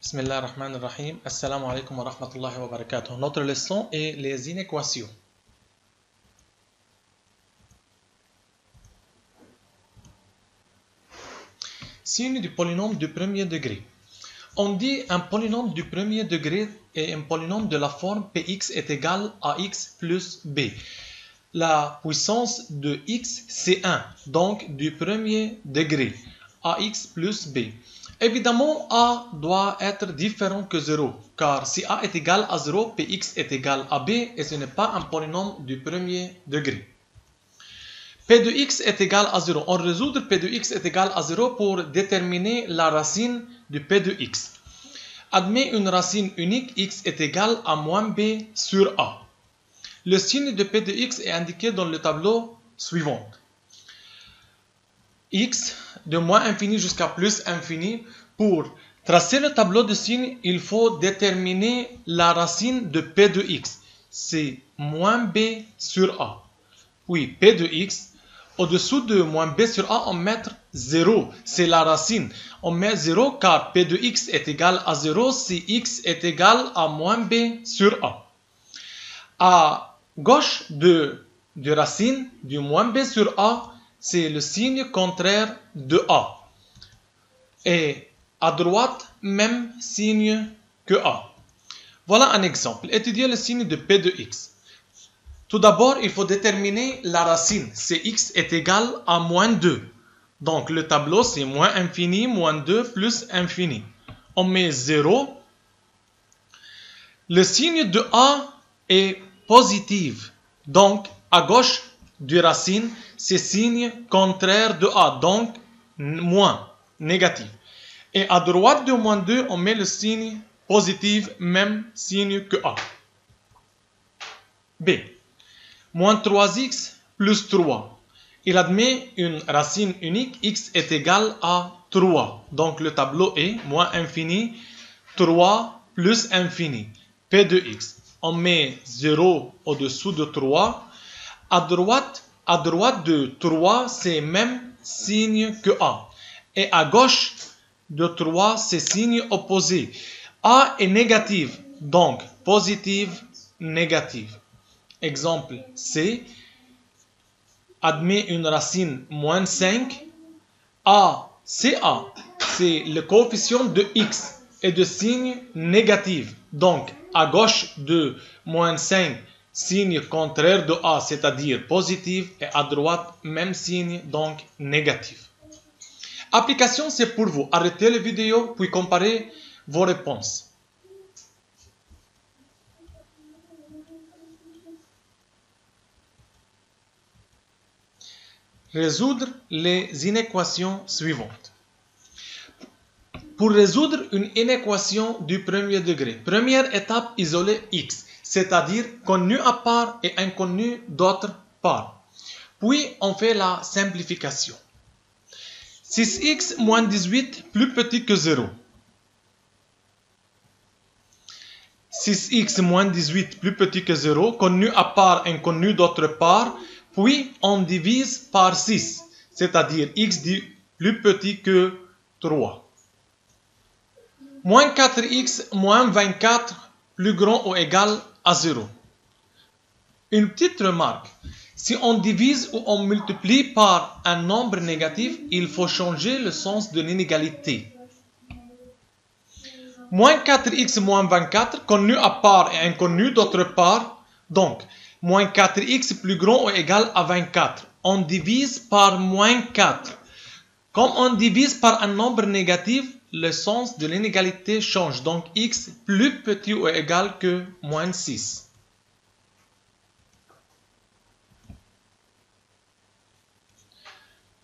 Bismillah ar-Rahman ar-Rahim. Assalamu alaikum wa rahmatullahi wa barakatuh. Notre leçon est les inéquations. Signe du polynôme du premier degré. On dit un polynôme du premier degré est un polynôme de la forme Px est égal à x plus b. La puissance de x c'est 1, donc du premier degré, ax plus b. Évidemment, a doit être différent que 0, car si a est égal à 0, px est égal à b, et ce n'est pas un polynôme du premier degré. P de x est égal à 0. On résout P de x est égal à 0 pour déterminer la racine de P de x. Admet une racine unique, x est égal à moins b sur a. Le signe de P de x est indiqué dans le tableau suivant. X de moins infini jusqu'à plus infini. Pour tracer le tableau de signes, il faut déterminer la racine de P de x. C'est moins b sur a. Puis P de x. Au-dessous de moins b sur a, on met 0. C'est la racine. On met 0 car P de x est égal à 0 si x est égal à moins b sur a. À gauche de racine du moins b sur a, c'est le signe contraire de a. Et à droite, même signe que a. Voilà un exemple. Étudiez le signe de P de x. Tout d'abord, il faut déterminer la racine. C'est x est égal à moins 2. Donc, le tableau, c'est moins infini, moins 2, plus infini. On met 0. Le signe de a est positif. Donc, à gauche du racine, c'est signe contraire de a. Donc, moins, négatif. Et à droite de moins 2, on met le signe positif, même signe que a. B. Moins 3x plus 3. Il admet une racine unique, x est égal à 3. Donc le tableau est moins infini, 3 plus infini. P de x. On met 0 au-dessous de 3. À droite de 3, c'est même signe que a. Et à gauche de 3, c'est signe opposé. A est négative, donc positive, négative. Exemple C, admet une racine moins 5. A, c'est le coefficient de x et de signe négatif. Donc, à gauche de moins 5, signe contraire de A, c'est-à-dire positif, et à droite, même signe, donc négatif. Application, c'est pour vous. Arrêtez la vidéo, puis comparez vos réponses. Résoudre les inéquations suivantes. Pour résoudre une inéquation du premier degré, première étape, isoler x, c'est-à-dire connu à part et inconnu d'autre part. Puis, on fait la simplification. 6x moins 18 plus petit que 0. 6x moins 18 plus petit que 0, connu à part, inconnu d'autre part. Puis, on divise par 6, c'est-à-dire x plus petit que 3. Moins 4x moins 24 plus grand ou égal à 0. Une petite remarque. Si on divise ou on multiplie par un nombre négatif, il faut changer le sens de l'inégalité. Moins 4x moins 24, connu à part et inconnu d'autre part. Donc, moins 4x plus grand ou égal à 24. On divise par moins 4. Comme on divise par un nombre négatif, le sens de l'inégalité change. Donc, x plus petit ou égal que moins 6.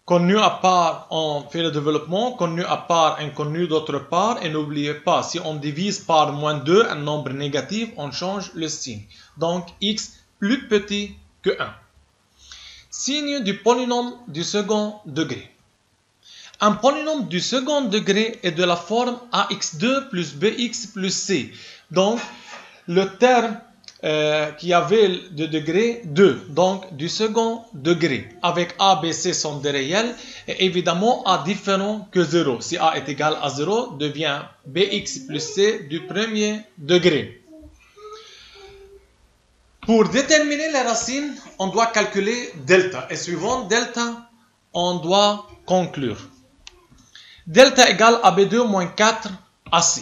Connu à part, on fait le développement. Connu à part, inconnu d'autre part. Et n'oubliez pas, si on divise par moins 2, un nombre négatif, on change le signe. Donc, x plus petit que 1. Signe du polynôme du second degré. Un polynôme du second degré est de la forme ax2 plus bx plus c. Donc, le terme qui avait le degré 2, donc du second degré. Avec A, B, C sont des réels et évidemment A différent que 0. Si A est égal à 0, devient Bx plus C du premier degré. Pour déterminer les racines, on doit calculer delta. Et suivant delta, on doit conclure. Delta égale AB2 moins 4 AC.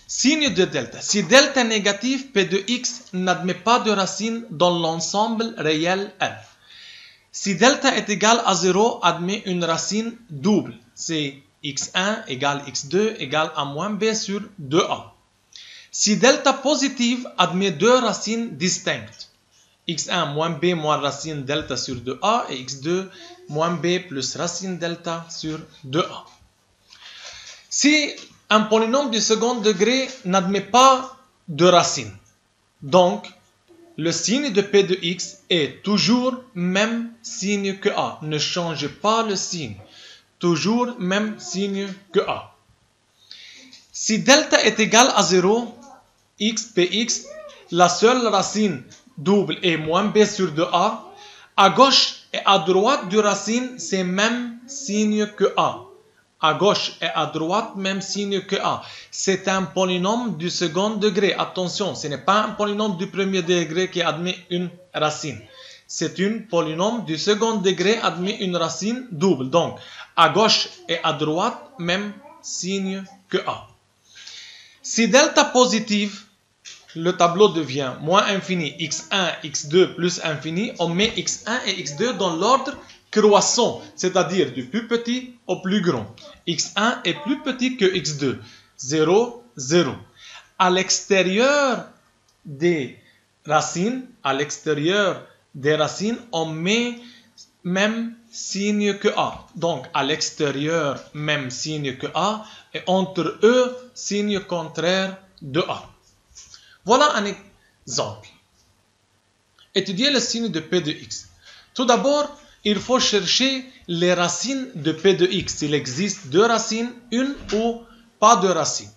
Signe de delta. Si delta est négatif, P de x n'admet pas de racine dans l'ensemble réel F. Si delta est égal à 0, admet une racine double. C'est x1 égale x2 égale a moins b sur 2a. Si delta positive, admet deux racines distinctes. x1 moins b moins racine delta sur 2a et x2 moins b plus racine delta sur 2a. Si un polynôme du second degré n'admet pas de racine, donc le signe de P de x est toujours même signe que A. Ne change pas le signe. Toujours même signe que A. Si delta est égal à 0, x, px, la seule racine double est moins b sur 2a. À gauche et à droite du racine, c'est même signe que A. À gauche et à droite, même signe que A. C'est un polynôme du second degré. Attention, ce n'est pas un polynôme du premier degré qui admet une racine. C'est un polynôme du second degré admet une racine double. Donc, à gauche et à droite, même signe que A. Si delta positive, le tableau devient moins infini, x1, x2 plus infini. On met x1 et x2 dans l'ordre croissant, c'est-à-dire du plus petit au plus grand. x1 est plus petit que x2. 0, 0. À l'extérieur des racines, on met même signe que A. Donc, à l'extérieur, même signe que A. Et entre eux, signe contraire de A. Voilà un exemple. Étudier le signe de P de x. Tout d'abord, il faut chercher les racines de P de x. S'il existe deux racines, une ou pas de racines.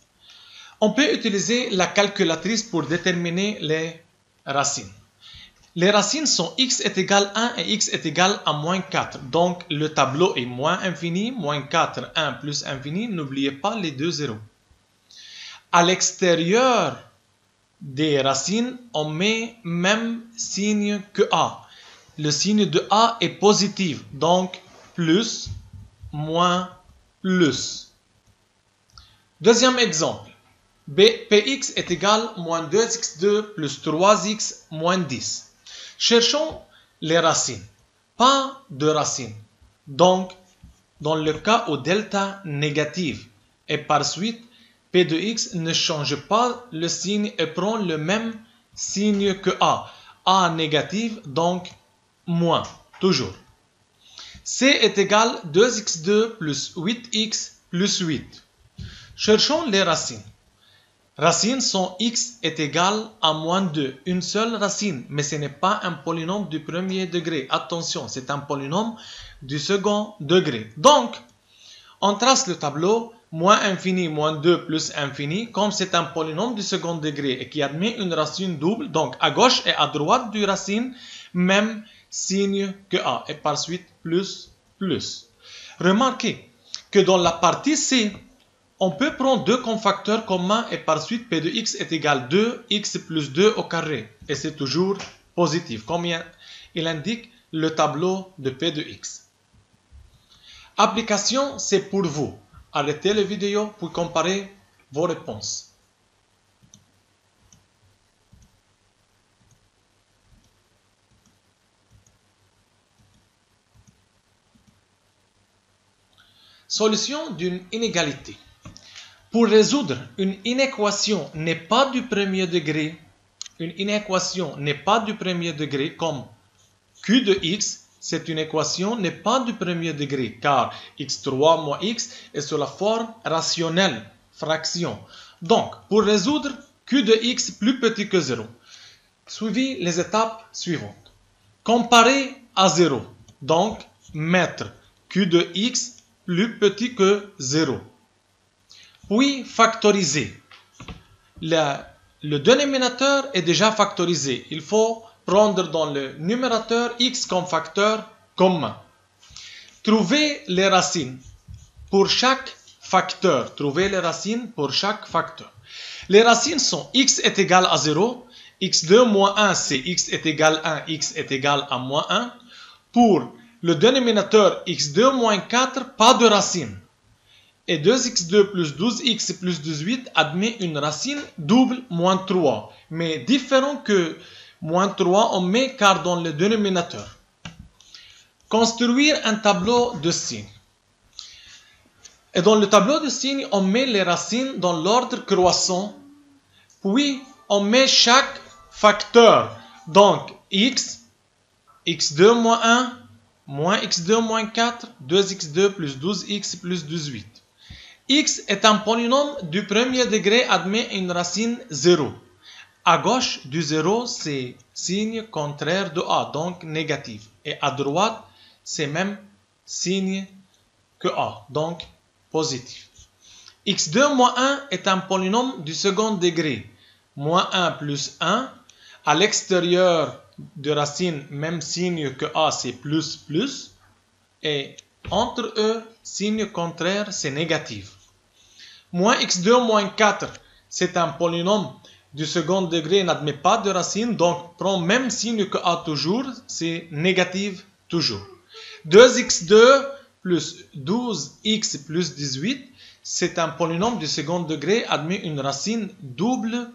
On peut utiliser la calculatrice pour déterminer les racines. Les racines sont x est égal à 1 et x est égal à moins 4. Donc, le tableau est moins infini, moins 4, 1 plus infini. N'oubliez pas les deux zéros. À l'extérieur des racines, on met même signe que A. Le signe de A est positif, donc plus, moins, plus. Deuxième exemple. Px est égal à moins 2x2 plus 3x moins 10. Cherchons les racines. Pas de racines. Donc, dans le cas où delta négative et par suite, P de x ne change pas le signe et prend le même signe que A. A négative, donc moins, toujours. C est égal à 2x2 plus 8x plus 8. Cherchons les racines. Racines sont x est égal à moins 2. Une seule racine, mais ce n'est pas un polynôme du premier degré. Attention, c'est un polynôme du second degré. Donc, on trace le tableau. Moins infini, moins 2 plus infini, comme c'est un polynôme du second degré et qui admet une racine double, donc à gauche et à droite du racine, même signe que A, et par suite plus, plus. Remarquez que dans la partie C, on peut prendre deux cofacteurs communs et par suite P de x est égal à 2x plus 2 au carré, et c'est toujours positif, comme il indique le tableau de P de x. Application, c'est pour vous. Arrêtez la vidéo pour comparer vos réponses. Solution d'une inégalité. Pour résoudre une inéquation n'est pas du premier degré, comme Q de x, cette une équation n'est pas du premier degré car x3 moins x est sous la forme rationnelle, fraction. Donc, pour résoudre Q de x plus petit que 0, suivez les étapes suivantes. Comparer à 0, donc mettre Q de x plus petit que 0. Puis factoriser. le dénominateur est déjà factorisé. Il faut prendre dans le numérateur x comme facteur commun. Trouvez les racines pour chaque facteur. Trouvez les racines pour chaque facteur. Les racines sont x est égal à 0, x2 moins 1 c'est x est égal à 1, x est égal à moins 1. Pour le dénominateur x2 moins 4, pas de racine. Et 2x2 plus 12x plus 18 admet une racine double moins 3. Mais différent que moins 3, on met car dans le dénominateur. Construire un tableau de signes. Et dans le tableau de signes, on met les racines dans l'ordre croissant. Puis, on met chaque facteur. Donc, x, x2 moins 1, moins x2 moins 4, 2x2 plus 12x plus 18. X est un polynôme du premier degré admet une racine 0. À gauche du 0, c'est signe contraire de A, donc négatif. Et à droite, c'est même signe que A, donc positif. x2 moins 1 est un polynôme du second degré. Moins 1 plus 1. À l'extérieur de racine, même signe que A, c'est plus plus. Et entre eux, signe contraire, c'est négatif. Moins x2 moins 4, c'est un polynôme du second degré, n'admet pas de racine, donc prend même signe que A toujours, c'est négatif toujours. 2x2 plus 12x plus 18, c'est un polynôme du second degré, admet une racine double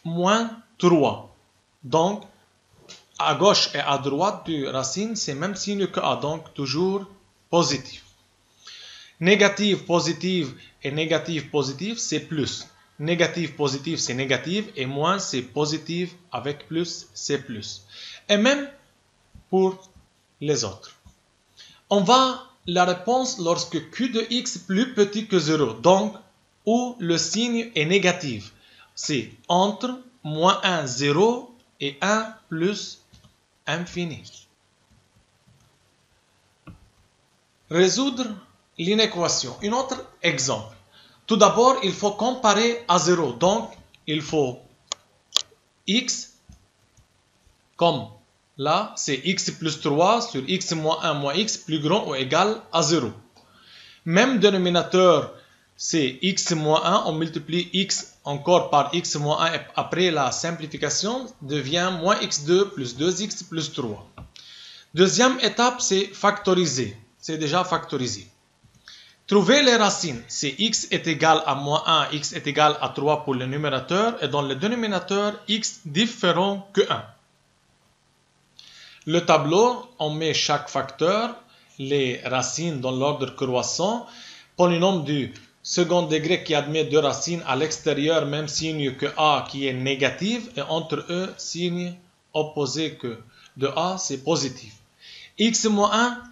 moins 3. Donc, à gauche et à droite du racine, c'est même signe que A, donc toujours positif. Négatif, positif et négatif, positif, c'est plus. Négatif, positif, c'est négatif et moins, c'est positif avec plus, c'est plus. Et même pour les autres. On va la réponse lorsque q de x plus petit que 0, donc où le signe est négatif. C'est entre moins 1, 0 et 1 plus infini. Résoudre l'inéquation. Un autre exemple. Tout d'abord, il faut comparer à 0. Donc, il faut x comme là, c'est x plus 3 sur x moins 1 moins x plus grand ou égal à 0. Même dénominateur, c'est x moins 1. On multiplie x encore par x moins 1 et après la simplification devient moins x2 plus 2x plus 3. Deuxième étape, c'est factoriser. C'est déjà factorisé. Trouver les racines, c'est x est égal à moins 1, x est égal à 3 pour le numérateur et dans le dénominateur, x différent que 1. Le tableau, on met chaque facteur, les racines dans l'ordre croissant, polynôme du second degré qui admet deux racines à l'extérieur, même signe que A qui est négatif et entre eux, signe opposé que de A, c'est positif. X moins 1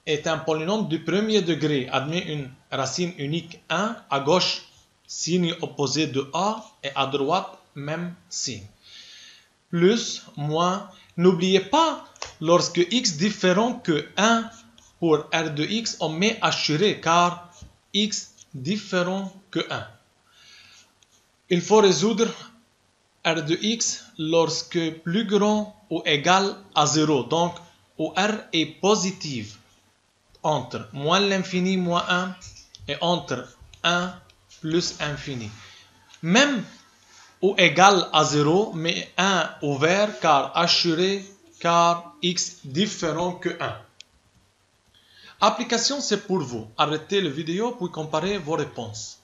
est un polynôme du premier degré, admet une racine unique 1, à gauche, signe opposé de A, et à droite, même signe. Plus, moins, n'oubliez pas, lorsque x différent que 1 pour R de x, on met assuré, car x différent que 1. Il faut résoudre R de x lorsque plus grand ou égal à 0, donc où R est positif. Entre moins l'infini moins 1 et entre 1 plus infini. Même ou égal à 0, mais 1 ouvert car assuré car x différent que 1. Application, c'est pour vous. Arrêtez la vidéo puis comparez vos réponses.